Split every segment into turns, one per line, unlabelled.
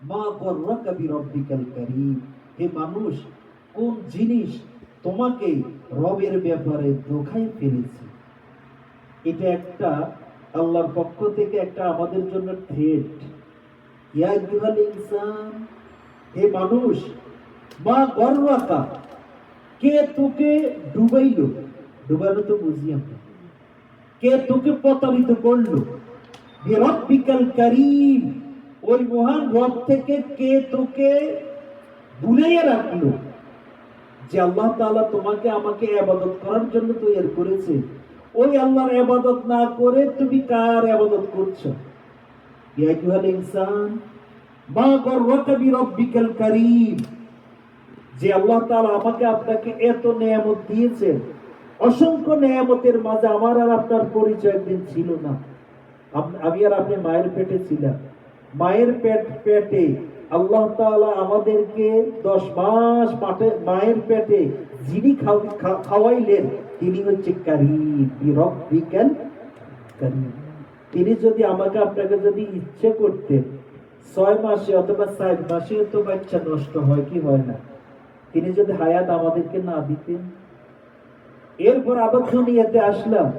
মা গররাকা বিরব্বিকাল কারীম, হে মানুষ, কোন জিনিস তোমাকে রবের ব্যাপারে ধোঁকায় ফেলেছে? এটা একটা আল্লাহর পক্ষ থেকে একটা আমাদের জন্য থ্রেট। ইয়া আইয়ুহাল ইনসান, হে মানুষ, মা গররাকা, কে তোকে ডুবাইলো? ডুবাইলো তো বুঝি আমরা। কে তোকে প্রতারিত করলো? বিরব্বিকাল কারীম, ওই মহান রব থেকে কে তোকে ভুলিয়ে রাখলো? যে আল্লাহ তাআলা তোমাকে আমাকে ইবাদত করার জন্য তৈরি করেছে, ওই আল্লাহর ইবাদত না করে তুমি কার ইবাদত করছো? ইয়া আইয়ুহাল ইনসান মা গররাকা বিরব্বিকাল কারীম, যে আল্লাহ তাআলা আমাকে আপনাকে এত নেয়ামত দিয়েছেন, অসংখ্য নেয়ামতের মাঝে আমার আর আপনার পরিচয় একদিন ছিল না। আমি আর আপনি মায়ের পেটে ছিলাম। মায়ের পেটে আল্লাহ তাআলা আমাদেরকে 10 মাস মায়ের পেটে যিনি খাওয়াইলেন তিনি হচ্ছে কারীম, বিরব্বিকাল কারীম। তিনি যদি আমাকে আপনাকে যদি ইচ্ছে করতেন 6 মাসে অথবা 4 মাসে তো বাচ্চা নষ্ট হয় কি হয় না, তিনি যদি হায়াত আমাদেরকে না দিতেন। এরপর আবার দুনিয়াতে আসলাম।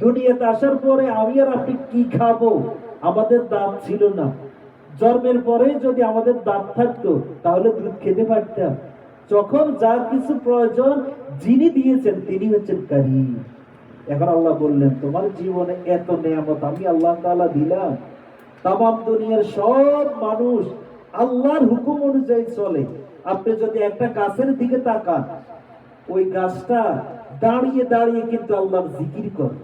দুনিয়াতে আসার পরে আমি আর আপনি কি খাবো? আমাদের দাঁত ছিল না। জন্মের পরে যদি আমাদের দাঁত থাকতো তাহলে দুধ খেতে পারতাম। যখন যা কিছু প্রয়োজন যিনি দিয়েছেন তিনি হচ্ছেন কারীম। এখন আল্লাহ বললেন তোমার জীবনে এত নেয়ামত আমি আল্লাহ তাআলা দিলাম, তামাম দুনিয়ার সব মানুষ আল্লাহর হুকুম অনুযায়ী চলে। আপনি যদি একটা গাছের দিকে তাকান, ওই গাছটা দাঁড়িয়ে দাঁড়িয়ে কিন্তু আল্লাহর জিকির করে।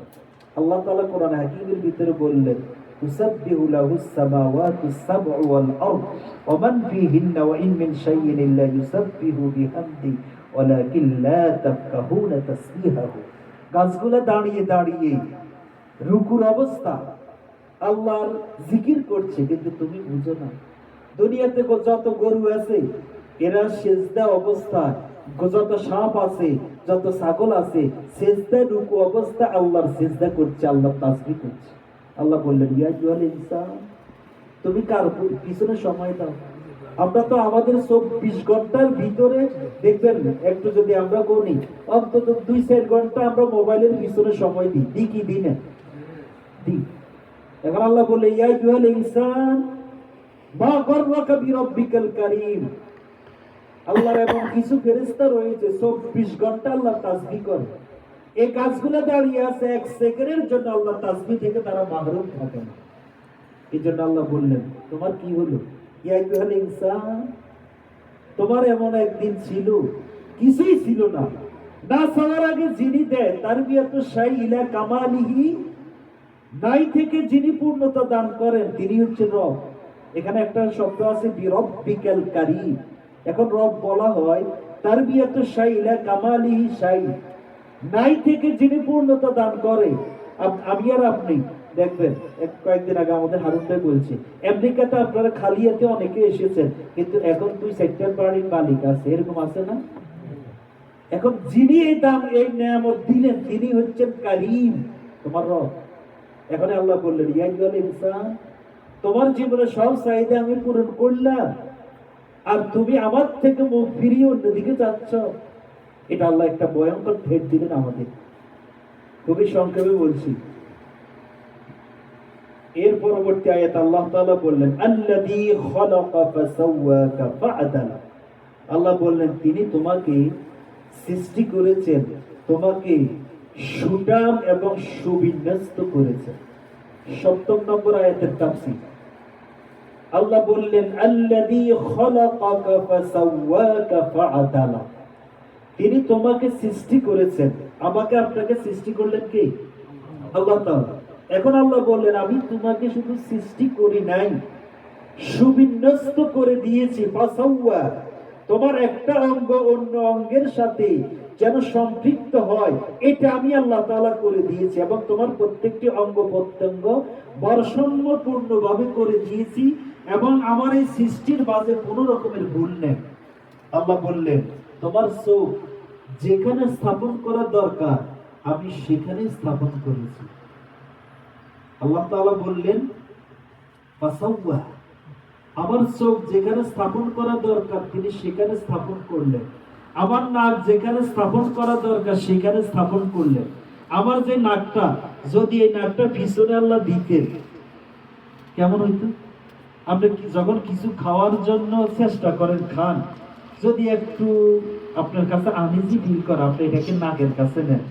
আল্লাহ তাআলা কোরআন হাকিমের ভিতরে বললেন তুসাব্বিহু লাহুস সামাওয়াতুস সাবউ ওয়াল আরদ ওয়া মান ফীহিন্না ওয়া ইন মিন শাইইন ইল্লা ইউসাব্বিহু বিহামদি ওয়ালাকিন লা তাফকাহুনা তাসবিহাহু। গাছগুলো দাঁড়িয়ে দাঁড়িয়ে রুকুর অবস্থা আল্লাহর জিকির করছে, কিন্তু তুমি বুঝো না। দুনিয়াতে যত গরু আছে এরা সেজদা অবস্থায়, যত সাপ আছে, যত ছাগল আছে, সেজদা রুকু অবস্থা আল্লাহর সেজদা করছে, আল্লাহর তাসবিহ করছে। আল্লাহ বললেন ইয়া আইয়ুহাল ইনসান, তুমি কার পিছনে সময় দাও? আমরা তো আমাদের 24 ঘন্টার ভিতরে দেখবেন একটু যদি আমরা গণি অন্তত 2-4 ঘন্টা আমরা মোবাইলের পিছনে সময় দিই কি দিই না? দিই। এখন আল্লাহ বলে ইয়া আইয়ুহাল ইনসান মা গররাকা বিরব্বিকাল কারীম। আল্লাহর এবং কিছু ফেরেশতা রয়েছে 24 ঘন্টা আল্লাহ তাসবিহ করে। এই কাজগুলো দাঁড়িয়ে আছে 1 সেকেন্ডের জন্য আল্লাহ তাসবিহ থেকে তারা মাহরুম থাকে না। এই জন্য আল্লাহ বললেন তোমার কি হলো? ইয়া আইয়ুহাল ইনসান, তোমার এমন একদিন ছিল কিছুই ছিল না। না চাওয়ার আগে যিনি দেয় তারবিয়াতু শাই ইলা কামালিহি, নাই থেকে যিনি পূর্ণতা দান করেন তিনি হচ্ছেন রব। এখানে একটা শব্দ আছে বিরব্বিকাল কারীম। এখন রব বলা হয় তারবিয়াতু শাই ইলা কামালিহি শাই, নাই থেকে যিনি পূর্ণতা দান করে। আমি আর আপনি দেখবেন কয়েকদিন আগে আমাদের হারুন ভাই বলছে আমেরিকাতে আপনারা খালিয়াতে অনেকে এসেছেন, কিন্তু এখন 2-4 বাড়ির মালিক আছে, এরকম আছে না? এখন যিনি এই দাম এই নিয়ামত দিলেন তিনি হচ্ছেন কারীম, তোমার রব। এখন আল্লাহ বললেন ইয়া আইয়ুহাল ইনসান, তোমার জীবনে সব চাহিদা আমি পূরণ করলাম আর তুমি আমার থেকে মুখ ফিরিয়ে অন্যদিকে যাচ্ছ। এটা আল্লাহ একটা ভয়ঙ্কর ভেট দিলেন আমাদের। খুবই সংক্ষেপে বলছি। এর পরবর্তী আয়াত আল্লাহ তাআলা বললেন আল্লাযী খালাকা ফাসাওয়াকা ফাআদালা। আল্লাহ বললেন তিনি তোমাকে সৃষ্টি করেছেন, তোমাকে সুঠাম এবং সুবিন্যস্ত করেছেন। 7 নম্বর আয়াতের তাফসীর। আল্লাহ বললেন আল্লাযী খালাকাকা ফাসাওয়াকা ফাআদালা, তিনি তোমাকে সৃষ্টি করেছেন। আমাকে আপনাকে সৃষ্টি করলেন কে? আল্লাহ তাআলা। এখন আল্লাহ বললেন আমি তোমাকে শুধু সৃষ্টি করি নাই, সুবিন্যস্ত করে দিয়েছি। ফাসাওয়া, তোমার একটা অঙ্গ অন্য অঙ্গের সাথে যেন সম্পৃক্ত হয় এটা আমি আল্লাহ তাআলা করে দিয়েছি, এবং তোমার প্রত্যেকটি অঙ্গ প্রত্যঙ্গ ভারসাম্যপূর্ণভাবে করে দিয়েছি, এবং আমার এই সৃষ্টির মাঝে কোনো রকমের ভুল নেই। আল্লাহ বললেন তোমার চোখ যেখানে স্থাপন করা দরকার আমি সেখানে স্থাপন করেছি। আল্লাহ তাআলা বললেন ফাসাওয়া, আমার চোখ যেখানে স্থাপন করা দরকার তিনি সেখানে স্থাপন করলেন, আমার নাক যেখানে স্থাপন করা দরকার সেখানে স্থাপন করলেন। আমার যে নাকটা, যদি এই নাকটা পিছনে আল্লাহ দিতেন কেমন হইতো? আপনি যখন কিছু খাওয়ার জন্য চেষ্টা করেন, খান, যদি একটু আপনার কাছে আনইজি ফিল করে, আপনি এটাকে নাকের কাছে নেন,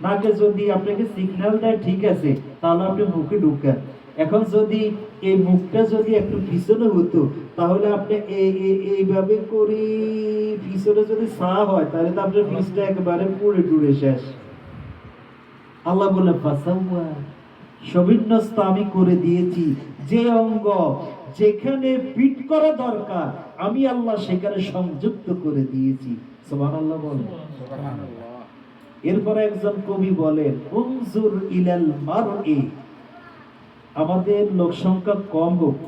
নাকে যদি আপনাকে সিগন্যাল দেয় ঠিক আছে, তাহলে আপনি মুখে ঢুকেন। এখন যদি এই মুখটা যদি একটু পিছনে হতো, তাহলে আপনি এইভাবে করে পিছনে যদি সা হয়, তাহলে তো আপনার পিছটা একেবারে পুড়ে টুড়ে শেষ। আল্লাহ বলে ফাসাওয়া, সবিন্যস্ত আমি করে দিয়েছি, যে অঙ্গ যেখানে ফিট করা দরকার আমি আল্লাহ সেখানে সংযুক্ত করে দিয়েছি। সুবহানাল্লাহ বলেন। এরপরে একজন কবি বলেন, উনজুর ইলাল মারই, আমাদের লোক সংখ্যা কম হোক,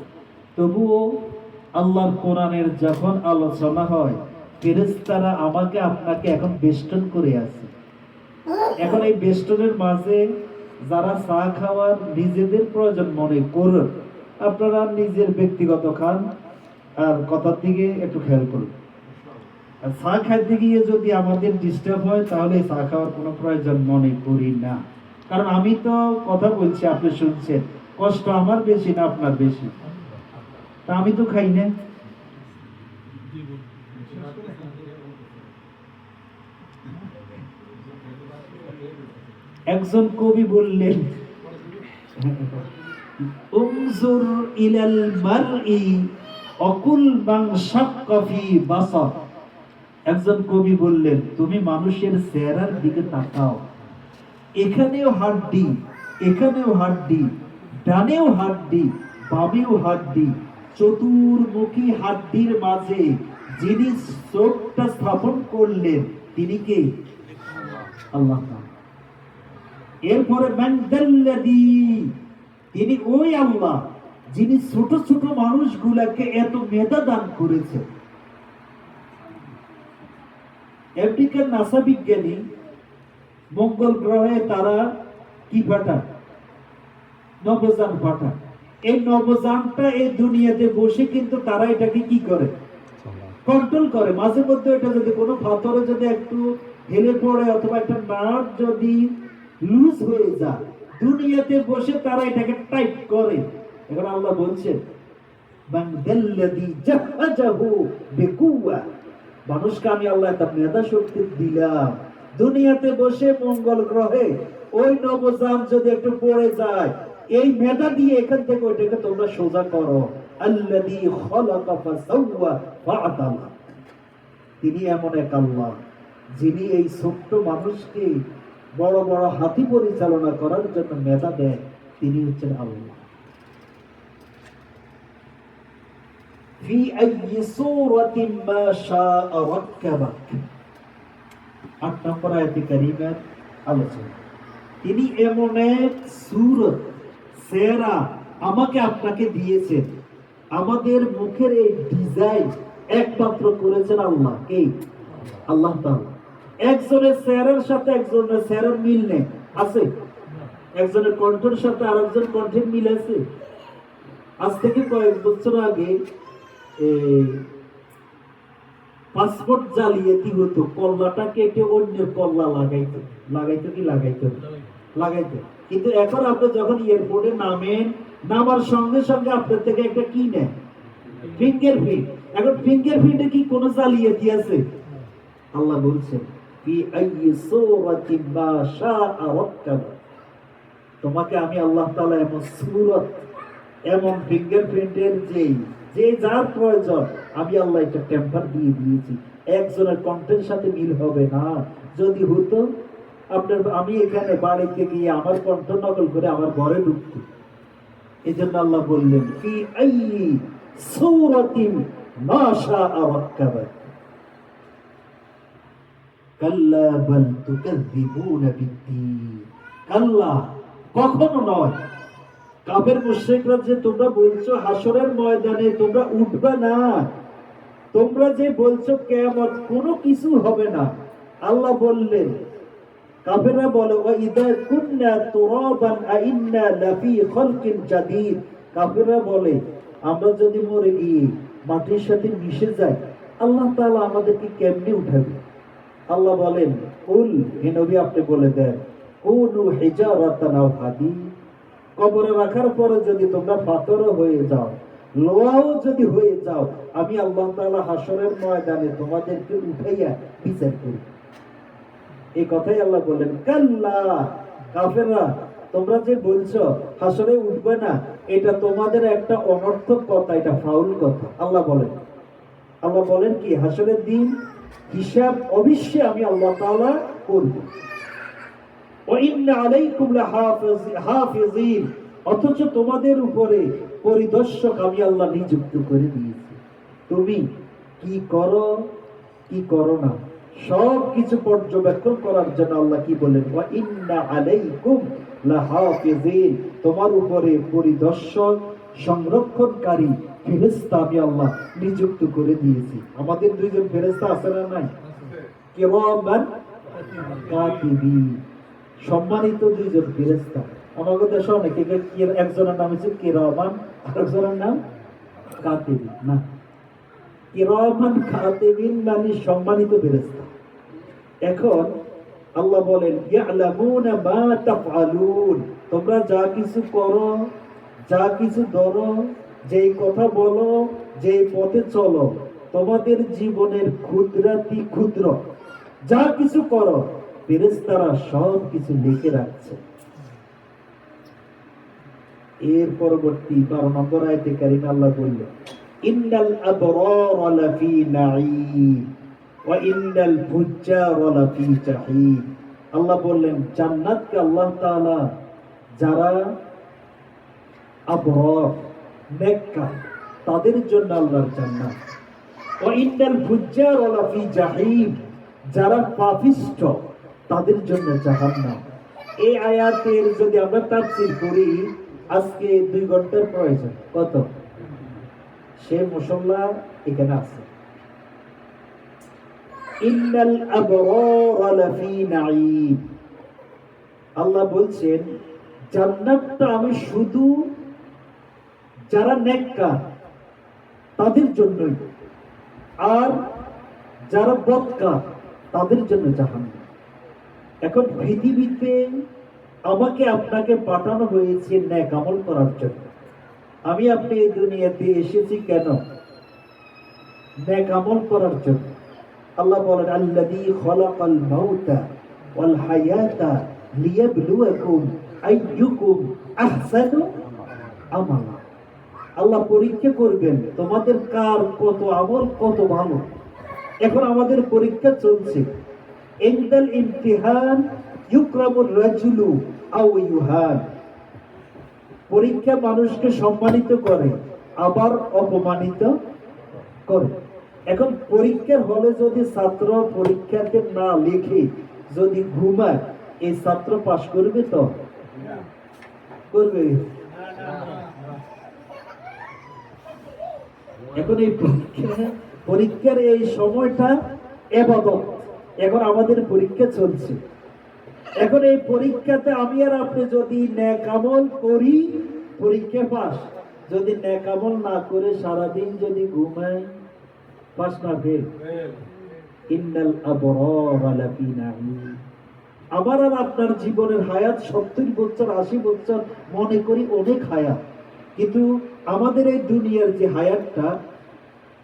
তবুও আল্লাহর কোরআনের যখন আলোচনা হয়, ফেরেশতারা আমাকে আপনাকে এখন বেষ্টন করে আছে। এখন এই বেষ্টনের মাঝে যারা চা খাওয়ার নিজেদের প্রয়োজন মনে করুন, আপনারা নিজের ব্যক্তিগত খান, আর কথার দিকে একটু খেয়াল করুন। আর চা খাইতে গিয়ে যদি আমাদের ডিস্টার্ব হয়, তাহলে চা খাওয়ার কোনো প্রয়োজন মনে করি না। কারণ আমি তো কথা বলছি, আপনি শুনছেন, কষ্ট আমার বেশি না আপনার বেশি? তা আমি তো খাই না। একজন কবি বললেন, উনজুর ইলাল মারই অকুল মান শাক্কা ফি বাসার। একজন কবি বললেন, তুমি মানুষের চেহারার দিকে তাকাও, এখানেও হাড্ডি, এখানেও হাড্ডি, ডানেও হাড্ডি, বামেও হাড্ডি, চতুর্মুখী হাড্ডির মাঝে যিনি চোখটা স্থাপন করলেন তিনি কে? আল্লাহ। এরপরে মানদাল্লাযী, তিনি ওই আল্লাহ যিনি ছোট ছোট মানুষগুলাকে এত মেধা দান করেছে। আমেরিকার নাসা বিজ্ঞানী মঙ্গল গ্রহে তারা কি পাঠান? নভোযান পাঠান। এই নভোযানটা এই দুনিয়াতে বসে কিন্তু তারা এটাকে কি করে? কন্ট্রোল করে। মাঝে মধ্যে এটা যদি কোনো পাথরে যদি একটু হেলে পড়ে অথবা একটা নাট যদি লুজ হয়ে যায়, দুনিয়াতে বসে তারা এটাকে টাইট করে। এখন আল্লাহ বলছেন, মানদাল্লাযী জাহাজাহু বিকুওয়া, মানুষকে আমি আল্লাহ একটা মেধা শক্তি দিলাম, দুনিয়াতে বসে মঙ্গল গ্রহে ওই নভোযান যদি একটু পড়ে যায়, এই মেধা দিয়ে এখান থেকে ওইটাকে তোমরা সোজা করো। আল্লাযী খালাকা ফাসাওয়া ফাআদালা, তিনি এমন এক আল্লাহ যিনি এই ছোট্ট মানুষকে বড় বড় হাতি পরিচালনা করার জন্য মেধা দেয়। তিনি হচ্ছেন আল্লাহ। ফি আইয়ি সূরাতিন মা শাআ রাক্কাবাক, ৮ নম্বর আয়াতে কারিমার আলোচনা। তিনি এমন এক সূরত, চেহারা আমাকে আপনাকে দিয়েছেন। আমাদের মুখের এই ডিজাইন একমাত্র করেছেন আল্লাহ। কে? আল্লাহ তাআলা। একজনের চেহারার সাথে একজনের চেহারার মিল নেই, আছে? একজনের কণ্ঠের সাথে আরেকজনের কণ্ঠের মিল আছে? আজ থেকে কয়েক বছর আগে পাসপোর্ট জালিয়াতি হতো, কল্লাটা কেটে অন্যের কল্লা লাগাইতো। লাগাইতো কি লাগাইতো? লাগাইতো। কিন্তু এখন আপনি যখন এয়ারপোর্টে নামেন, নামার সঙ্গে সঙ্গে আপনার থেকে একটা কি নেয়? ফিঙ্গারপ্রিন্ট। এখন ফিঙ্গারপ্রিন্টে কি কোনো জালিয়াতি আছে? আল্লাহ বলছেন, ফি আইয়ি সূরাতিন মা শাআ রাক্কাবা, তোমাকে আমি আল্লাহ তাআলা এমন সূরত, এমন ফিঙ্গারপ্রিন্টের যে যার প্রয়োজন আমি আল্লাহ একটা টেম্পার দিয়ে দিয়েছি। একজনের কণ্ঠের সাথে মিল হবে না। যদি হতো, আপনার আমি এখানে বাড়িতে গিয়ে আমার কণ্ঠ নকল করে আমার ঘরে ঢুকতো। এই জন্য আল্লাহ বললেন, ফি আইয়ি সূরাতিন মা শাআ রাক্কাবা, কাল্লা বাল তুকাযযিবুনা বিদ্দীন। কাল্লা, কখনো নয়। কাফের মুশরিকরা যে তোমরা বলছো হাসরের ময়দানে তোমরা উঠবে না, তোমরা যে বলছো কিয়ামত কোনো কিছু হবে না, আল্লাহ বললেন, কাফেররা বলে ওয়া ইযা কুননা তুরাবান আ ইন্না লাফি খালকিন জাদীদ। কাফেররা বলে আমরা যদি মরে গিয়ে মাটির সাথে মিশে যাই, আল্লাহ তাআলা আমাদেরকে কেমনে উঠাবে? আল্লাহ বলেন, কুল, হে নবী আপনি বলে দেন, কুনু হিজারাতান আও হাদিদ, কবরে রাখার পরে যদি তোমরা পাথরও হয়ে যাও, লোহাও যদি হয়ে যাও, আমি আল্লাহ তাআলা হাসরের ময়দানে তোমাদেরকে উঠাইয়া বিচার করি। এই কথাই আল্লাহ বললেন। কাল্লা, কাফেররা, তোমরা যে বলছো হাসরে উঠবে না, এটা তোমাদের একটা অনর্থক কথা, এটা ফাউল কথা। আল্লাহ বলেন কি, হাসরের দিন হিসাব অবশ্যই আমি আল্লাহ তাআলা করব। ওয়া ইন্না আলাইকুম লাহাফিজিন, অথচ তোমাদের উপরে পরিদর্শক আমি আল্লাহ নিযুক্ত করে দিয়েছি। তুমি কি করো কি করো না সব কিছু পর্যবেক্ষণ করার জন্য আল্লাহ কি বলেন, ওয়া ইন্না আলাইকুম লাহাফিজিন, তোমার উপরে পরিদর্শক সংরক্ষণকারী ফেরেশতা আমি আল্লাহ নিযুক্ত করে দিয়েছি। আমাদের দুইজন ফেরেশতা আছে না নাই? কিরামান কাতিবিন, সম্মানিত দুইজন ফেরেশতা। আমাদের দেশে অনেকে, একজনের নাম হচ্ছে কিরামান, আরেকজনের নাম কাতিবিন। না, কিরামান কাতিবিন মানে সম্মানিত ফেরেশতা। এখন আল্লাহ বলেন, ইয়ালামুনা মা তাফআলুন, তোমরা যা কিছু করো, যা কিছু ধরো, যেই কথা বলো, যেই পথে চলো, তোমাদের জীবনের ক্ষুদ্রাতি ক্ষুদ্র যা কিছু করো, ফেরেশতারা সব কিছু লিখে রাখছে। এর পরবর্তী 12 নম্বর আয়াতে কারিমে আল্লাহ বললেন, ইন্নাল আবরারা লাফি নাঈম ওয়া ইন্নাল ফুজ্জারা লাফি জাহিম। আল্লাহ বললেন, জান্নাতকে আল্লাহ তাআলা যারা আবরার, নেককার, তাদের জন্য আল্লাহর জান্নাত। ওয়া ইন্নাল ফুজ্জারা লাফি জাহিম, যারা পাপিষ্ঠ, তাদের জন্য জাহান্নাম। এই আয়াতের যদি আমরা তাফসীর করি, আজকে 2 ঘন্টার প্রয়োজন। কত? সে মুসল্লা এখানে আছে। ইন্নাল আবরারা লাফি নাঈম, আল্লাহ বলছেন জান্নাতটা আমি শুধু যারা নেককার তাদের জন্যই, আর যারা বদকার তাদের জন্য জাহান্নাম। এখন পৃথিবীতে আমাকে আপনাকে পাঠানো হয়েছে নেক আমল করার জন্য। আমি আপনি এই দুনিয়াতে এসেছি কেন? নেক আমল করার জন্য। আল্লাহ বলেন, আল্লাযী খালাকাল মাউতা ওয়াল হায়াতা লিয়াবলুয়াকুম আইয়ুকুম আহসানু আমালা। আল্লাহ পরীক্ষা করবেন তোমাদের কার কত আমল কত ভালো। এখন আমাদের পরীক্ষা চলছে। ইনদাল ইমতিহান ইউকরামুর রাজুলু আও ইউহান, পরীক্ষা মানুষকে সম্মানিত করে আবার অপমানিত করে। এখন পরীক্ষার হলে যদি ছাত্র পরীক্ষাতে না লিখে যদি ঘুমায়, এই ছাত্র পাস করবে তো? করবে? এখন এই পরীক্ষার এই সময়টা ইবাদত। এখন আমাদের পরীক্ষা চলছে। এখন এই পরীক্ষাতে আমি আর আপনি যদি নেক আমল করি, পরীক্ষা পাস। যদি নেক আমল না করে সারাদিন যদি ঘুমাই, পাস না ফেল। ইন্নাল আবরারা লাফি নাঈম। আমার আর আপনার জীবনের হায়াত 70 বছর 80 বছর মনে করি অনেক হায়াত, কিন্তু আমাদের এই দুনিয়ার যে হায়াতটা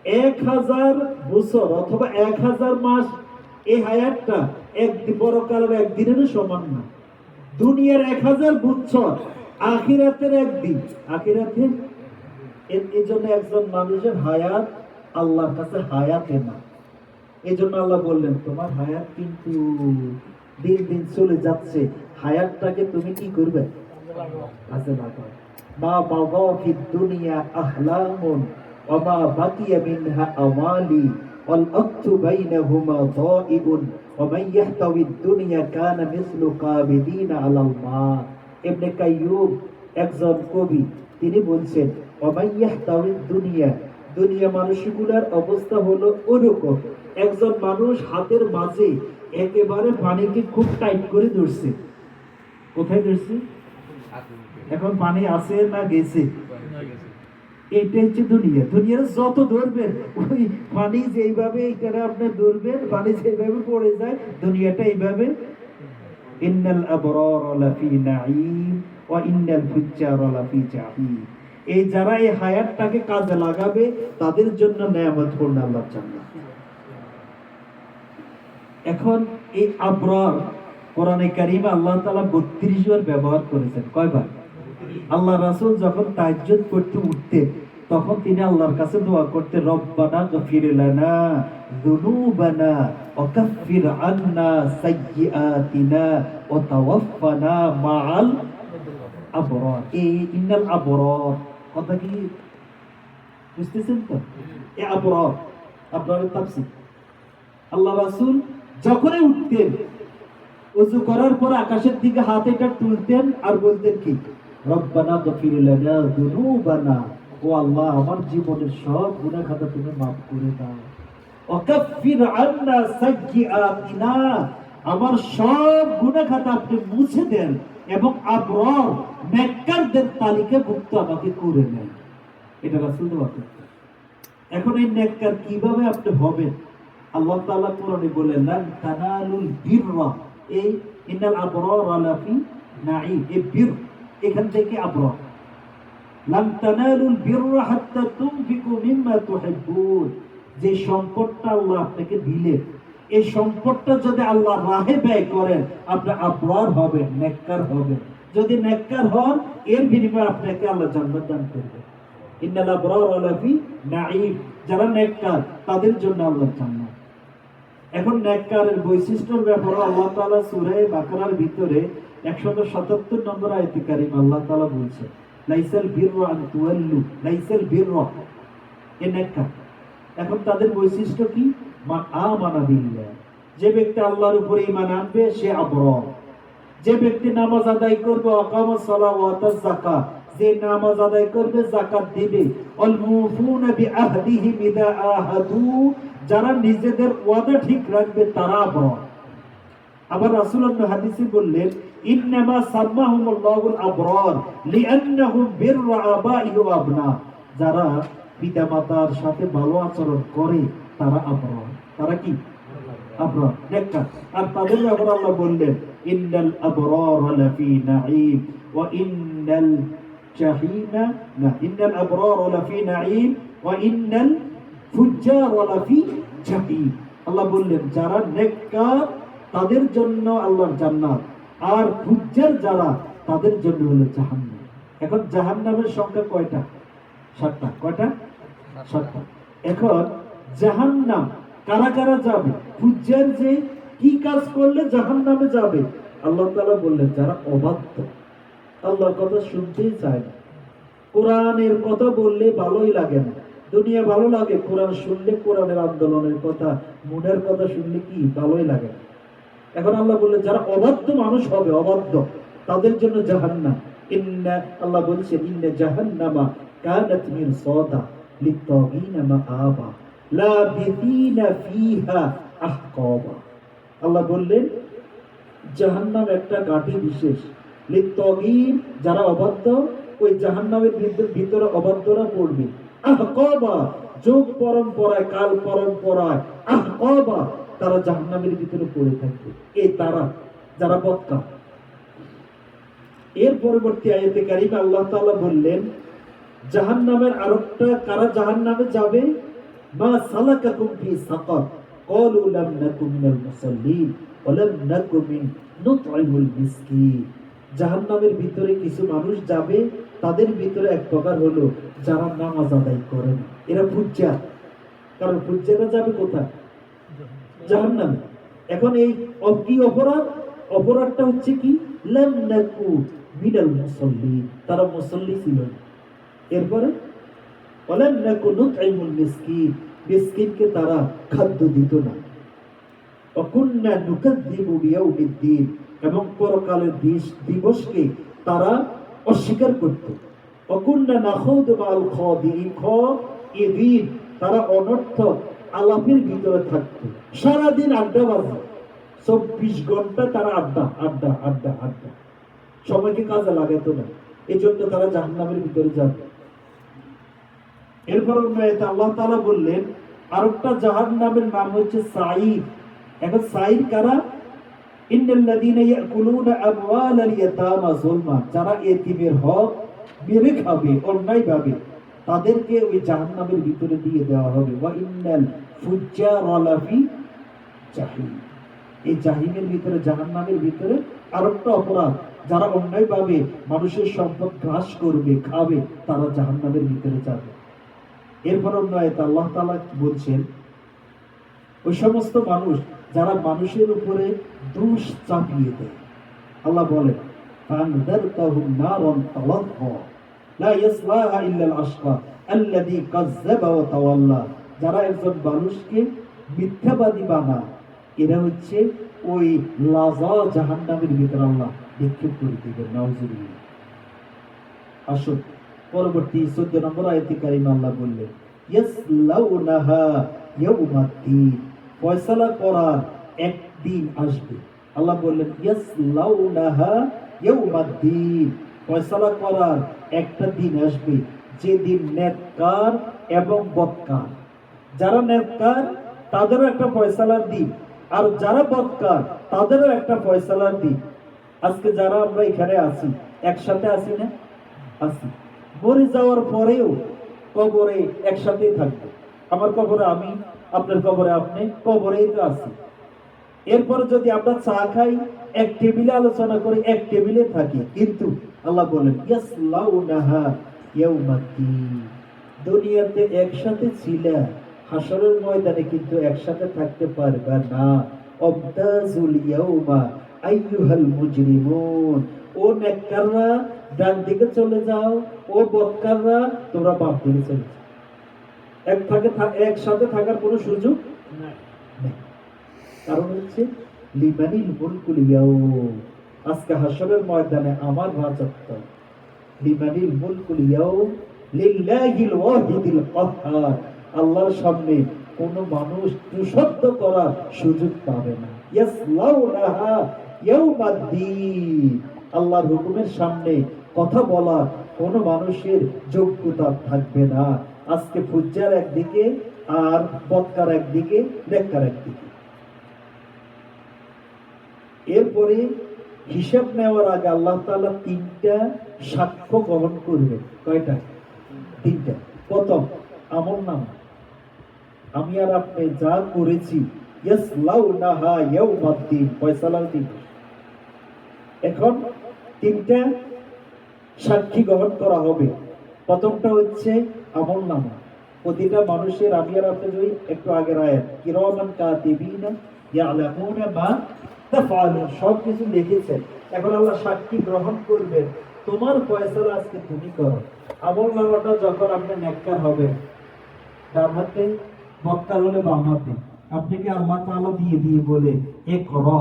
1000 বছর অথবা 1000 মাস, এই হায়াতটা পরকালের একদিনেরও সমান না। দুনিয়ার 1000 বছর, আখিরাতের একদিন। আখিরাতে এই জন্য একজন মানুষের হায়াত আল্লাহর কাছে হায়াতে না। এই জন্য আল্লাহ বললেন, তোমার হায়াত কিন্তু দিন দিন চলে যাচ্ছে, হায়াতটাকে তুমি কি করবে? কাজে লাগাও। মা বাগা ফিদ দুনিয়া আহলামুন ওয়া মা বাকিয়া মিনহা আমালি ওয়াল আকতু বাইনাহুমা দাইবুন ওয়া মান ইয়াহতাওয়িদ দুনিয়া কানা মিসলু কাবিদিনা আলাল মা। ইবনে কাইয়ুম একজন কবি, তিনি বলছেন, ওয়া মান ইয়াহতাওয়িদ দুনিয়া, দুনিয়া মানুষগুলোর অবস্থা হলো ওরকম, একজন মানুষ হাতের মাঝে একেবারে পানিকে খুব টাইট করে ধরছে। কোথায় ধরছে? এখন পানি আছে না গেছে? এইটা হচ্ছে দুনিয়া। দুনিয়ার যত ধরবেন ওই পানি যেইভাবে এইটারে আপনি ধরবেন, পানি যেইভাবে পড়ে যায়, দুনিয়াটা এইভাবে। ইন্নাল আবরার লাফি নাঈম ওয়া ইন্নাল ফুজ্জার লাফি জাহিম। এই যারা এই হায়াতটাকে কাজে লাগাবে তাদের জন্য নেয়ামতপূর্ণ আল্লাহর জান্নাত। এখন এই আবরার কোরআনে কারিমে আল্লাহ তাআলা 32 বার ব্যবহার করেছেন। কয়বার? আল্লাহ রাসূল যখন তাহাজ্জুদ করতে উঠতেন তখন তিনি আল্লাহর কাছে দোয়া করতেন, রব্বানা গফির লানা যুনুবানা ওয়া কাফির আন্না সাইয়্যাতিনা ওয়া তাওয়াফফানা মাআল আবরার। এই ইন্নাল আবরার কথা কি বুঝতেছেন তো? এই আবরার আপনাদের তাফসীর। আল্লাহ রাসূল যখনই উঠতেন ওযু করার পর আকাশের দিকে হাত এটা তুলতেন আর বলতেন কি, রব্বানা গফির লানা যুনুবানা, ও আল্লাহ আমার জীবনের সব গুনাহ খাতা তুমি মাফ করে দাও, ওয়া কাফির আন্না সাইয়্যাতিনা, আমার সব গুনাহ খাতা আপনি মুছে দেন এবং আবরার নেককারদের তালিকাভুক্ত আমাকে করে নেন। এটা রাসূল দোয়া করতেন। এখন এই নেককার কিভাবে আপনি হবেন? আল্লাহ তাআলা কোরআনে বলেন, লান তানালুল বিররা, এই ইন্নাল আবরার লাফি নাঈম, এই বীর এখান থেকে আবরার। লান তানালুল বিররা হাত্তা তুনফিকু মিম্মা তুহিব্বুন, যে সম্পদটা আল্লাহ আপনাকে দিলেন এই সম্পদটা যদি আল্লাহর রাহে ব্যয় করেন আপনি আবরার হবেন, নেককার হবেন। যদি নেককার হন এর বিনিময়ে আপনাকে আল্লাহ জান্নাত দান করবেন। ইন্নাল আবরার লাফি নাঈম, যারা নেককার তাদের জন্য আল্লাহর জান্নাত। এখন নেককারের বৈশিষ্ট্যের ব্যাপারে আল্লাহ তাআলা সূরা বাকারার ভিতরে 177 নম্বর আয়াতে কারিমা আল্লাহ তাআলা বলছেন, লাইসাল বিররা আন তুওয়াল্লু, লাইসাল বিররা, এ নেককার। এখন তাদের বৈশিষ্ট্য কি? মান আমানা বিল্লাহ, যে ব্যক্তি আল্লাহর উপর ঈমান আনবে সে আবরার। যে ব্যক্তি নামাজ আদায় করবে, আকামাস সালাহ ওয়া আতাজ যাকাত, যে নামাজ আদায় করবে যাকাত দিবে, আল মুফুনা বিআহদিহিম ইযা আহাদু, যারা নিজেদের ওয়াদা ঠিক রাখবে তারা আবরার। আবার রাসূলুল্লাহ হাদিসে বললেন, ইন্নামা সাম্মাহুমুল্লাহুল আবরার লিআন্নাহুম বিররা আবাইহি ওয়া আবনা, যারা পিতামাতার সাথে ভালো আচরণ করে তারা আবরার। তারা কি? আবরার, নেককার। আর তাদের ব্যাপারে আল্লাহ বললেন, ইন্নাল আবরার লাফি নাঈম ওয়া ইন্নাল জাহিমা, না, ইন্নাল আবরার লাফি নাঈম ওয়া ইন্নাল ফুজ্জার লাফি জাহিম। আল্লাহ বললেন যারা নেককার তাদের জন্য আল্লাহর জান্নাত, আর ফুজ্জার যারা তাদের জন্য হলো জাহান্নাম। এখন জাহান্নামের সংখ্যা কয়টা? 7টা। কয়টা? 7টা। এখন জাহান্নাম কারা কারা যাবে? ফুজ্জার যে কি কাজ করলে জাহান্নামে যাবে? আল্লাহ তাআলা বললেন যারা অবাধ্য, আল্লাহর কথা শুনতেই চায় না, কোরআনের কথা বললে ভালোই লাগে না। দুনিয়া ভালো লাগে, কোরআন শুনলে, কোরআনের আন্দোলনের কথা, মনের কথা শুনলে কি ভালোই লাগে না। এখন আল্লাহ বললেন যারা অবাধ্য মানুষ হবে, অবাধ্য, তাদের জন্য জাহান্নাম। ইন্না, আল্লাহ বলছেন, ইন্না জাহান্নামা কানাত মিরসাদা লিত্তাগিনা মাআবা লাবিথিনা ফিহা আহকাবা। আল্লাহ বললেন জাহান্নাম একটা ঘাঁটি বিশেষ, লিত্তাগিন, যারা অবাধ্য ওই জাহান্নামের ভিতরে অবাধ্যরা পড়বে। আহকাবা, যুগ পরম্পরায়, কাল পরম্পরায়, আহকাবা, তারা জাহান্নামের ভিতরে পড়ে থাকবে। এই তারা যারা বদকার। এর পরবর্তী আয়াতে কারিমে আল্লাহ তাআলা বললেন জাহান্নামের আরেকটা, কারা জাহান্নামে যাবে, মা সালাকাকুম ফি সাকার ক্বালু লাম নাকু মিনাল মুসাল্লিন ওয়া লাম নাকু মিন নুতঈমুল মিসকিন। জাহান্নামের ভিতরে কিছু মানুষ যাবে, তাদের ভিতরে এক প্রকার হলো যারা নামাজ আদায় করে না, এরা ফুজ্জার। কারণ ফুজ্জাররা যাবে কোথায়? জাহান্নামে। এখন এই কি অপরাধ? অপরাধটা হচ্ছে কি? লাম নাকু মিনাল মুসাল্লিন, তারা মুসাল্লি ছিল না। এরপরে ওয়ালাম নাকু নুতঈমুল মিসকিন, মিসকিনকে তারা খাদ্য দিত না। ওয়া কুন্না নুকাযযিবু বিয়াউমিদ্দিন, এবং পরকালের দিবসকে তারা অস্বীকার করত। ওয়া কুন্না নাখুযু মাআল খাদিঈন, তারা অনর্থক আলাপের ভিতরে থাকতো, সারাদিন আড্ডা বাজে, 24 ঘন্টা তারা আড্ডা আড্ডা আড্ডা আড্ডা, সময়কে কাজে লাগাতো না। এই জন্য তারা জাহান্নামের ভিতরে যাবে। এরপর অন্য আয়াতে আল্লাহ তাআলা বললেন আরেকটা জাহান্নামের নাম হচ্ছে সাঈর। এখন সাঈর কারা? ইন্নাল্লাযীনা ইয়াকুলুনা আমওয়ালাল ইয়াতামা যুলমা, যারা এতিমের হক মেরে খাবে অন্যায়ভাবে, তাদেরকে ওই জাহান্নামের ভিতরে দিয়ে দেওয়া হবে। ওয়া ইন্নাল ফুজ্জারা লাফি জাহিম, এই জাহিমের ভিতরে, জাহান্নামের ভিতরে আরেকটা অপরাধ, যারা অন্যায়ভাবে মানুষের সম্পদ গ্রাস করবে, খাবে, তারা জাহান্নামের ভিতরে যাবে। এরপর অন্য আয়াতে আল্লাহ তাআলা বলছেন ওই সমস্ত মানুষ যারা মানুষের উপরে দোষ চাপিয়ে দেয়। আল্লাহ বলেন ফানযারতাহুম নারান তালাযা লা ইয়াসলাহা ইল্লাল আশকা আল্লাযী কাযযাবা ওয়া তাওয়াল্লা, যারা একজন মানুষকে মিথ্যাবাদী বানায়, এরা হচ্ছে ওই লাযা জাহান্নামের ভিতরে আল্লাহ নিক্ষেপ করে দিবেন। নাউযুবিল্লাহ। আসুন পরবর্তী 14 নম্বর আয়াতে কারিমা আল্লাহ বললেন ইয়াসলাউনাহা ইয়াউমাদ্দিন, ফয়সালা করার একদিন আসবে। আল্লাহ বললেন ইয়াসলাউনাহা ইয়াউমাদ্দিন, ফয়সালা করার একটা দিন আসবে, যেদিন নেককার এবং বদকার, যারা নেককার তাদেরও একটা ফয়সালার দিন, আর যারা বদকার তাদেরও একটা ফয়সালার দিন। আজকে যারা আমরা এখানে আছি, একসাথে আছি না? আছি। মরে যাওয়ার পরেও কবরে একসাথেই থাকবো। আমার কবরে আমি, আপনার কবরে আপনি, কবরেই তো আছি। এরপরে যদি আমরা চা খাই, এক টেবিলে আলোচনা করি, এক টেবিলে থাকি, কিন্তু আল্লাহ বলেন ইয়াসলাউনাহা ইয়াউমাদ্দিন, দুনিয়াতে একসাথে ছিলা, হাসরের ময়দানে কিন্তু একসাথে থাকতে পারবে না। অবতাজুল ইয়াউমা আইয়ুহাল মুজরিমুন, ও নেককাররা ডান দিকে চলে যাও, ও বদকাররা তোমরা বাম দিকে চলে যাও। একসাথে থাকার কোনো সুযোগ নাই। কারণ হচ্ছে লিমানিল মুলকুল ইয়াউম, আজকে হাসরের ময়দানে আমার রাজত্ব। লিমানিল মুলকুল ইয়াউম লিল্লাহিল ওয়াহিদিল কাহ্হার, আল্লাহর সামনে কোন মানুষ দুঃশব্দ করার সুযোগ পাবে না। ইয়াসলাউনাহা ইয়াউমাদ্দিন, আল্লাহর হুকুমের সামনে কথা বলার কোন মানুষের যোগ্যতা থাকবে না। আজকে ফুজ্জার একদিকে আর বদকার একদিকে, নেককার একদিকে। এরপরে হিসাব নেওয়ার আগে আল্লাহ তাআলা 3টা সাক্ষ্য গ্রহণ করবেন। কয়টা? 3টা। প্রথম আমলনামা, আমি আর আপনি যা করেছি, ইয়াসলাউনাহা ইয়াউমাদ্দিন, ফয়সালার দিন। এখন 3টা সাক্ষী গ্রহণ করা হবে। প্রথমটা হচ্ছে আমলনামা। প্রতিটা মানুষের, আমি আর আপনি যদি একটু আগের আয়াত কিরামান কাতিবিনা ইয়ালামুনা মা তাফআলুন, সব কিছু লিখেছেন। এখন আল্লাহ সাক্ষী গ্রহণ করবেন, তোমার ফয়সালা আজকে তুমি করো। আমলনামাটা যখন আপনি নেককার হবে ডান হাতে, বদকার হলে বাম হাতে, আপনাকে আল্লাহ তাআলা দিয়ে দিয়ে বলে ইকরা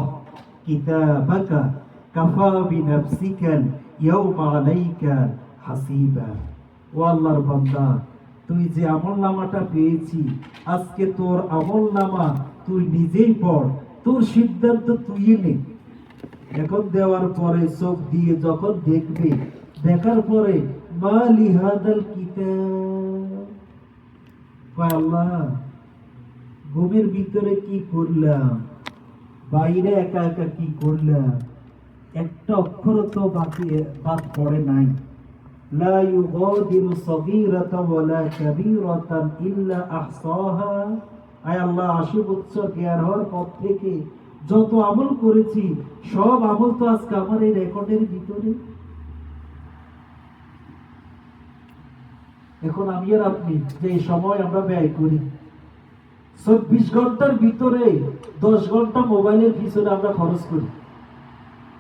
কিতাবাকা কাফা বিনাফসিকাল ইয়াউমা আলাইকা হাসিবা, ও আল্লাহর বান্দা, তুই যে আমলনামাটা পেয়েছি, আজকে তোর আমলনামা তুই নিজেই পড়, তোর সিদ্ধান্ত তুই নে। এখন দেওয়ার পরে চোখ দিয়ে যখন দেখবে, দেখার পরে মা লিহাদাল কিতাব, আল্লাহ ঘুমের ভিতরে কি করলাম, বাইরে একা একা কি করলাম, একটা অক্ষর তো বাদ পড়ে নাই। লা ইউগাদিরু সগীরাতান ওয়ালা কাবীরাতান ইল্লা আহসাহা, আয় আল্লাহ 80 বছর জ্ঞান হওয়ার পর থেকে যত আমল করেছি, সব আমল তো আজকে আমার এই রেকর্ডের ভিতরে। এখন আমি আর আপনি যে সময় আমরা ব্যয় করি, 24 ঘন্টার ভিতরে 10 ঘন্টা মোবাইলের পিছনে আমরা খরচ করি,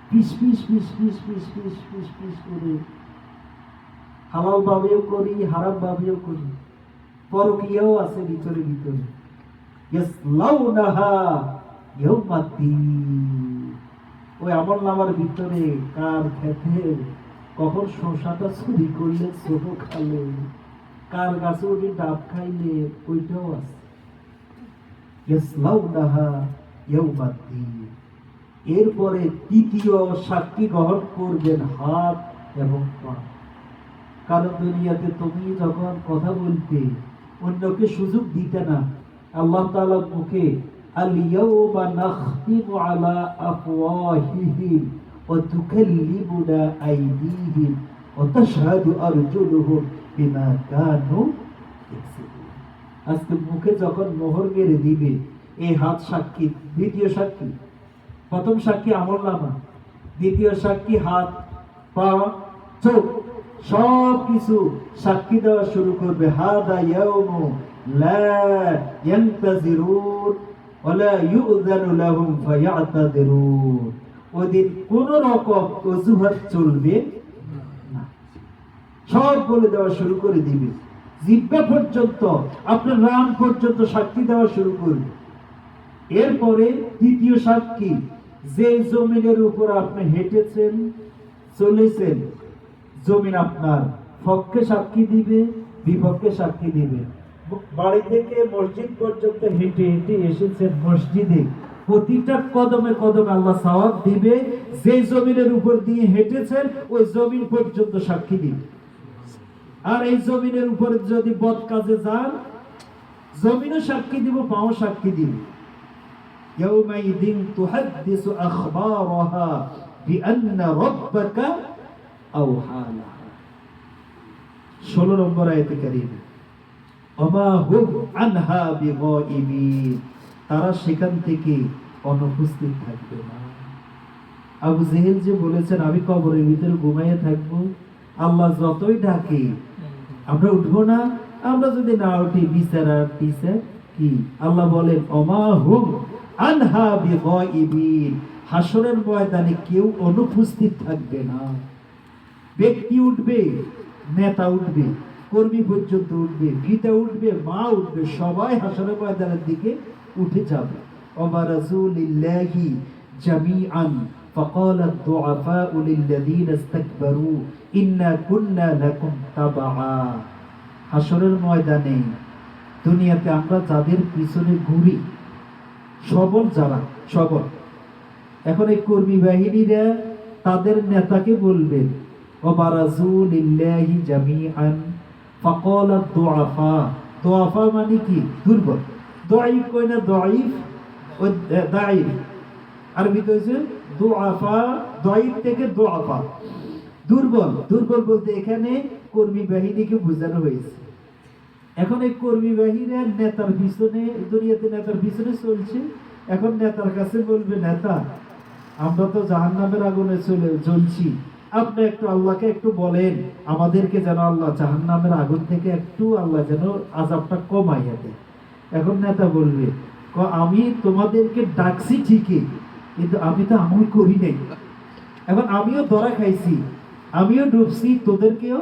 piece piece piece piece piece piece piece piece করে, হালাল ভাবেও করি, হারাম ভাবেও করি, পরকীয়াও আছে ভিতরে ভিতরে। ইয়াসলাউনাহা ইয়াউমাদ্দিন, ওই আমলনামার ভিতরে কার খেতে কখন শসাটা চুরি করলে, ছোট খালে, কার গাছে উঠে ডাব খাইলে, ওইটাও আছে। ইয়াসলাউনাহা ইয়াউমাদ্দিন। এরপরে তৃতীয় সাক্ষী গ্রহণ করবেন হাত এবং পা। কারণ দুনিয়াতে তুমি যখন কথা বলতে অন্যকে সুযোগ দিতে না, আল্লাহ তাআলা মুখে আল ইয়াউমা নাখতিমু আলা আফওয়াহিহিম ওয়া তুকাল্লিমুনা আইদিহিম ওয়া তাশহাদু আরজুলুহুম বিমা কানু ইয়াকসিবুন। আজকে মুখে যখন মোহর মেরে দিবে, এই হাত সাক্ষী, দ্বিতীয় সাক্ষী, প্রথম সাক্ষী আমলনামা, দ্বিতীয় সাক্ষী হাত, পা, চোখ, সব কিছু সাক্ষী দেওয়া শুরু করবে। হাদা ইয়াউমু লা ইয়ানতাজিরুন ওয়া লা ইউযানু লাহুম ফায়াতাদিরুন। ওদিন কোন রকম অজুহাত চলবে না, সব বলে দেওয়া শুরু করে দিবে। জিহ্বা পর্যন্ত, আপনার রান পর্যন্ত সাক্ষী দেওয়া শুরু করবে। এরপরে তৃতীয় সাক্ষী, যে জমিনের উপর আপনি হেঁটেছেন, চলেছেন, জমিন আপনার পক্ষে সাক্ষী দিবে, বিপক্ষে সাক্ষী দিবে। বাড়ি থেকে মসজিদ পর্যন্ত হেঁটে হেঁটে এসেছেন মসজিদে, প্রতিটা কদমে কদমে আল্লাহ সওয়াব দিবে। যে জমিনের উপর দিয়ে হেঁটেছেন ওই জমিন পর্যন্ত সাক্ষী দিবে। আর এই জমিনের উপরে যদি বদ কাজে যান, জমিনও সাক্ষী দিব, পাও সাক্ষী দিবে। ইয়াউমাইদিন তুহাদ্দিসু আখবারাহা বিআন্না রাব্বাকা আওহা লাহা। 16 নম্বর আয়াতে কারীমা, ওমা হুম আনহা বিগাইবিন, তারা সেখান থেকে অনুপস্থিত থাকবে না। আবু জেহেল যে বলেছেন আমি কবরের ভিতরে ঘুমাইয়ে থাকবো, আল্লাহ যতই ডাকে আমরা উঠবো না, আমরা যদি না উঠি বিচার আর বিচার কি? আল্লাহ বলেন ওমা হুম আনহা বিগাইবিন, হাসরের ময়দানে কেউ অনুপস্থিত থাকবে না। ব্যক্তি উঠবে, নেতা উঠবে, কর্মী পর্যন্ত উঠবে, পিতা উঠবে, মা উঠবে, সবাই হাসরের ময়দানের দিকে উঠে যাবে। ওয়া রাসূলিল্লাহি জামিআন فقال الضعفاء للذين استكبروا إنا كنا لكم تبعا। হাসরের ময়দানে দুনিয়াতে আমরা যাদের পিছনে ঘুরি, সবল যারা সবল, এখন এই কর্মী বাহিনীরা তাদের নেতাকে বলবেন ওয়া রাসূলিল্লাহি জামিআন ফাকাল আদ-দুআফা। দুআফা মানে কি? দুর্বল। দাঈফ কই না, দাঈফ ও দাঈফ আরবিতে হইছে দুআফা, দাঈফ থেকে দুআফা, দুর্বল। দুর্বল বলতে এখানে কর্মী বাহিনীকে বোঝানো হয়েছে। এখন এই কর্মী বাহিনীরা নেতার পিছনে, দুনিয়াতে নেতার পিছনে চলছে। এখন নেতার কাছে বলবে, নেতা আমরা তো জাহান্নামের আগুনে জ্বলছি, আপনি একটু আল্লাহকে একটু বলেন আমাদেরকে যেন আল্লাহ জাহান্নামের আগুন থেকে একটু আল্লাহ যেন আযাবটা কমাইয়া দেয়। এখন নেতা বলবে, আমি তোমাদেরকে ডাকছি ঠিকই, কিন্তু আমি তো আমল করি নাই। এখন আমিও ধরা খাইছি, আমিও ডুবছি, তোদেরকেও।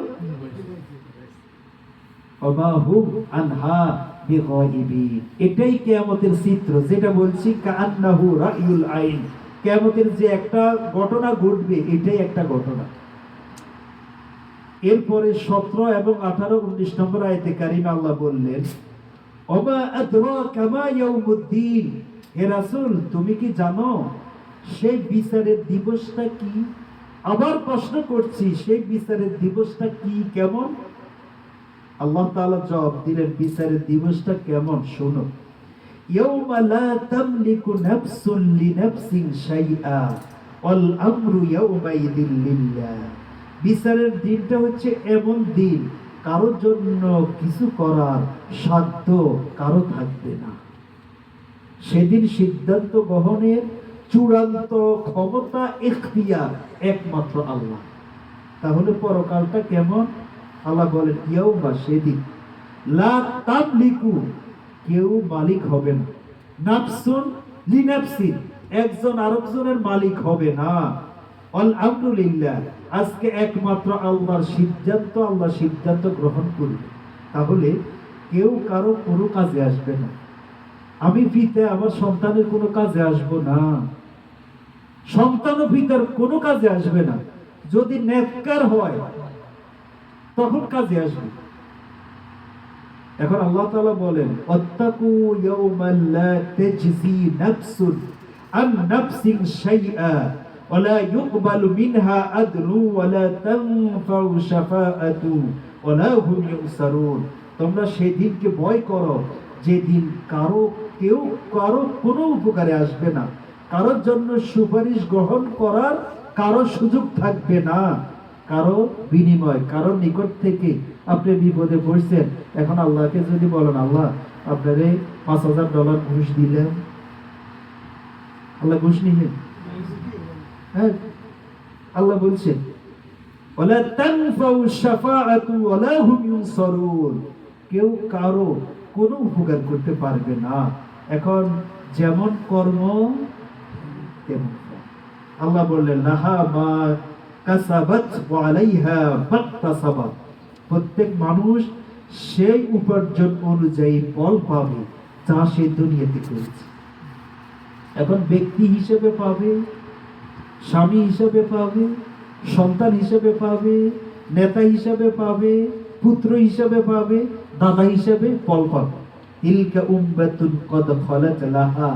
ওমা হুম আনহা বিগাইবিন, এটাই কিয়ামতের চিত্র, যেটা বলছি কাআন্নাহু রাইউল আইন। কিয়ামতের যে একটা ঘটনা ঘটবে, এটাই একটা ঘটনা। এরপরে 17 এবং 18, 19 নম্বর আয়াতে কারিমা আল্লাহ বললেন ওমা আদরাকা মা ইয়াউমুদ্দিন, হে রাসূল তুমি কি জানো সেই বিচারের দিবসটা কি? আবার প্রশ্ন করছি, সেই বিচারের দিবসটা কি, কেমন? আল্লাহ তাআলা জবাব দিলেন বিচারের দিবসটা কেমন শোনো। ইয়াউমা লা তামলিকু নাফসুন লিনাফসিন শাইআ ওয়াল আমরু ইয়াউমাইযিন লিল্লাহ। বিচারের দিনটা হচ্ছে এমন দিন, কারোর জন্য কিছু করার সাধ্য কারো থাকবে না। সেদিন সিদ্ধান্ত গ্রহণের চূড়ান্ত ক্ষমতা, ইখতিয়ার একমাত্র আল্লাহ। তাহলে পরকালটা কেমন? আল্লাহ বলেন ইয়াউমা, সেদিন লা তামলিকু, কেউ মালিক হবে না, নাফসুন লিনাফসিন, একজন আরেকজনের মালিক হবে না, ওয়াল আমরু লিল্লাহ, আজকে একমাত্র আল্লাহর সিদ্ধান্ত, আল্লাহ সিদ্ধান্ত গ্রহণ করবে। তাহলে কেউ কারো কোনো কাজে আসবে না। আমি পিতা আমার সন্তানের কোনো কাজে আসবো না, সন্তানও পিতার কোনো কাজে আসবে না। যদি নেককার হয় তখন কাজে আসবে। এখন আল্লাহ তাআলা বলেন ওয়াত্তাকু ইয়াওমান লা তাজজি নাফসুন আন নাফসিন শাইআ
ওয়ালা ইউকবালু মিনহা আদলু ওয়ালা তানফাউ শাফাআতু ওয়ালা হুম ইউসারুন। তোমরা সেই দিনকে ভয় করো যেদিন কারো কোনো উপকারে আসবে না, কারোর জন্য সুপারিশ গ্রহণ করার কারো সুযোগ থাকবে না, কারো বিনিময়, কারোর নিকট থেকে আপনি বিপদে পড়ছেন, এখন আল্লাহকে যদি বলেন আল্লাহ আপনারে $5,000 ঘুষ দিলেন, আল্লাহ ঘুষ নিলেন? হ্যাঁ, আল্লাহ বলছেন ওয়ালা তানফাউ শাফাআতু ওয়ালা হুম ইউনসারুন, কেউ কারো কোনো উপকার করতে পারবে না। এখন যেমন কর্ম তেমন ফল। আল্লাহ বললেন লাহা মা কাসাবাত ওয়া আলাইহা মাকতাসাবাত, প্রত্যেক মানুষ সেই উপার্জন অনুযায়ী ফল পাবে যা সে দুনিয়াতে করেছে। এখন ব্যক্তি হিসেবে পাবে, স্বামী হিসেবে পাবে, সন্তান হিসেবে পাবে, নেতা হিসেবে পাবে, পুত্র হিসেবে পাবে, দাদা হিসেবে ফল পাবে। তিলকা উম্মাতুন কদ খালাত লাহা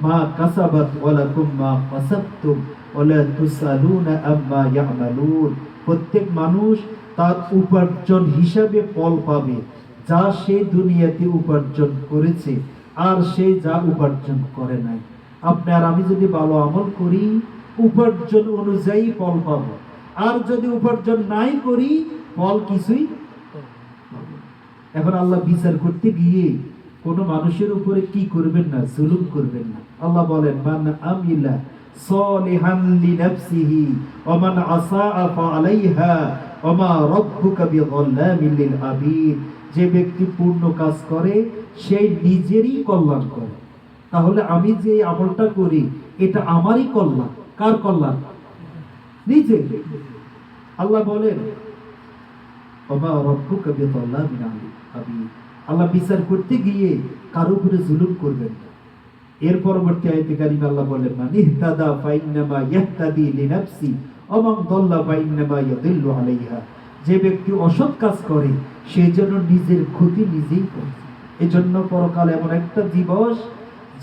মা কাসাবাত ওয়া লাকুম মা কাসাবতুম ওয়া লা তুসালুনা আম্মা ইয়ামালুন। প্রত্যেক মানুষ তার উপার্জন হিসাবে ফল পাবে যা সে দুনিয়াতে উপার্জন করেছে আর সে যা উপার্জন করে নাই। আপনি আর আমি যদি ভালো আমল করি উপার্জন অনুযায়ী ফল পাবো, আর যদি উপার্জন নাই করি ফল কিছুই। এখন আল্লাহ বিচার করতে গিয়ে কোন মানুষের উপরে কি করবেন না, জুলুম করবেন না। আল্লাহ বলেন মান আমিলা সালিহান লিনাফসিহি ওয়া মান আসাআ ফাআলাইহা ওয়া মা রাব্বুকা বিযাল্লামিল লিল আবিদ। যে ব্যক্তি পূর্ণ কাজ করে সে নিজেরই কল্যাণ করে। তাহলে আমি যে আমলটা করি এটা আমারই কল্যাণ। কার কল্যাণ? নিজে। আল্লাহ বলেন ওয়া মা রাব্বুকা বিযাল্লামিল আবিদ। আল্লাহ বিচার করতে গিয়ে কারো উপরে জুলুম করবেন না। এর পরবর্তী আয়াতে কারিমে আল্লাহ বলেন মান ইহতাদা ফাইন্নামা ইয়াহতাদি লিনাফসি ওয়া মান দাল্লা ফাইন্নামা ইয়াদিল্লু আলাইহা। যে ব্যক্তি অসৎ কাজ করে সে যেন নিজের ক্ষতি নিজেই করে। এজন্য পরকাল এমন একটা দিবস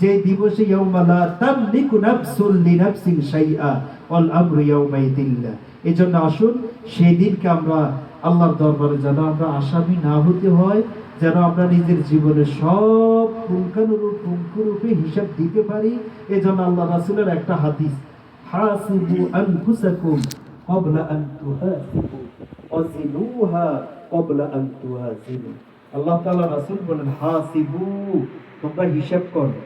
যে দিবসে ইয়াউমা লা তামলিকু নাফসুন লিনাফসিন শাইআ ওয়াল আমরু ইয়াউমাইদিল্লাহ। এজন্য আসুন সেই দিনকে আমরা আল্লাহর দরবারে যেন আমরা আসামি না হতে হয়, যেন আমরা নিজের জীবনের সব পুঙ্খানুপুঙ্খরূপে হিসাব দিতে পারি। এজন্য আল্লাহ রাসূলের একটা হাদিস, হাসিবু আনফুসাকুম ক্বাবলা আন তুহাসিবু ওয়াজিনুহা ক্বাবলা আন তুহাসিবু। আল্লাহ তাআলা রাসূল বলেন হাসিবু, তোমরা হিসাব করো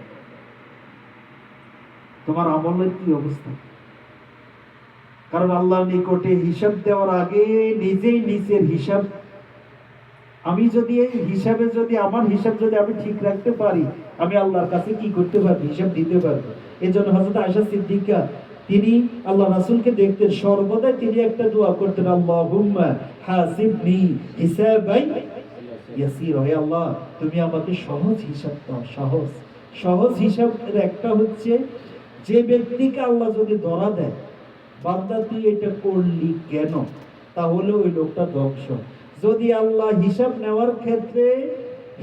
তোমার আমলের কি অবস্থা। কারণ আল্লাহর নিকটে হিসাব দেওয়ার আগে নিজেই নিজের হিসাব, আমি যদি এই হিসাবে যদি আমার হিসাব যদি আমি ঠিক রাখতে পারি আমি আল্লাহর কাছে কি করতে পারবো, হিসাব দিতে পারবো। এজন্য হযরত আয়েশা সিদ্দিকা তিনি আল্লাহ রাসূলকে দেখতেন সর্বদাই তিনি একটা দোয়া করতেন, আল্লাহুম্মা হাসিবনি হিসাবান ইয়াসীরা। হে আল্লাহ তুমি আমাকে সহজ হিসাব দাও। সহজ হিসাবের একটা হচ্ছে যে ব্যক্তিকে আল্লাহ যদি ধরা দেয় বান্দা তুই এটা করলি কেন, তাহলে ওই লোকটা ধ্বংস। যদি আল্লাহ হিসাব নেওয়ার ক্ষেত্রে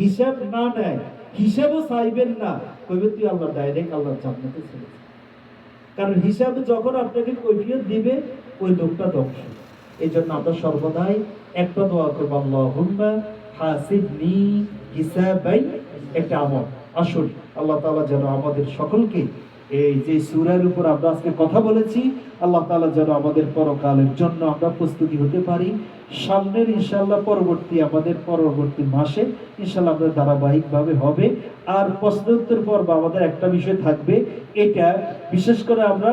হিসাব না নেয়, হিসাবও চাইবেন না, কইবে তুই আল্লাহ ডাইরেক্ট আল্লাহর জান্নাতে চলে যা। কারণ হিসাবে যখন আপনাকে কৈফিয়ত দিবে ওই লোকটা ধ্বংস। এই জন্য আমরা সর্বদাই একটা দোয়া করবো, আল্লাহুম্মা হাসিবনি হিসাবান, একটা আমল। আসুন আল্লাহ তাআলা যেন আমাদের সকলকে এই যে সূরার উপর আমরা আজকে কথা বলেছি, আল্লাহ তাআলা যেন আমাদের পরকালের জন্য আমরা প্রস্তুতি হতে পারি। সামনের ইনশাআল্লাহ আমাদের পরবর্তী মাসে ইনশাআল্লাহ আমাদের ধারাবাহিকভাবে হবে। আর প্রশ্ন উত্তর পর্ব আমাদের একটা বিষয় থাকবে, এটা বিশেষ করে আমরা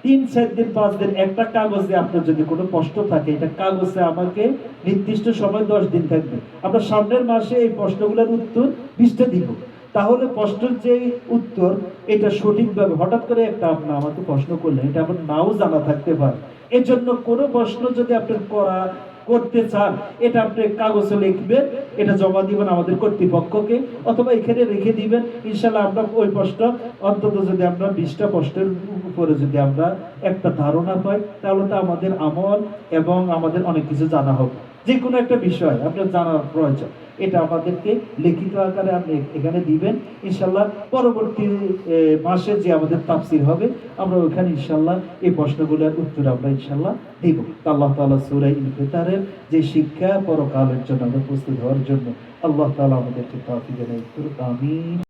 3-4 দিন 5 দিন একটা কাগজে আপনার যদি কোনো প্রশ্ন থাকে এটা কাগজে আমাকে নির্দিষ্ট সময় 10 দিন থাকবে। আমরা সামনের মাসে এই প্রশ্নগুলোর উত্তর 20টা দিব। তাহলে প্রশ্নের যে উত্তর এটা সঠিকভাবে, হঠাৎ করে একটা আপনি আমাকে প্রশ্ন করলেন এটা আপনার নাও জানা থাকতে পারে। এর জন্য কোনো প্রশ্ন যদি আপনার করতে চান এটা আপনি কাগজে লিখবেন, এটা জমা দিবেন আমাদের কর্তৃপক্ষকে, অথবা এখানে রেখে দিবেন। ইনশাআল্লাহ আমরা ওই প্রশ্ন অন্তত যদি আমরা 20টা প্রশ্নের উপরে যদি আমরা একটা ধারণা পাই তাহলে তো আমাদের আমল এবং আমাদের অনেক কিছু জানা হবে। যে কোনো একটা বিষয় আপনার জানার প্রয়োজন, এটা আমাদেরকে লিখিত আকারে আপনি এখানে দিবেন। ইনশাল্লাহ পরবর্তী মাসে যে আমাদের তাফসির হবে, আমরা ওখানে ইনশাল্লাহ এই প্রশ্নগুলোর উত্তর আমরা ইনশাল্লাহ দিব। আল্লাহ তাআলা সূরা ইনফিতারের যে শিক্ষা পরকালের জন্য আমরা প্রস্তুত হওয়ার জন্য আল্লাহ তাআলা আমাদেরকে তৌফিক দান করুন। আমিন।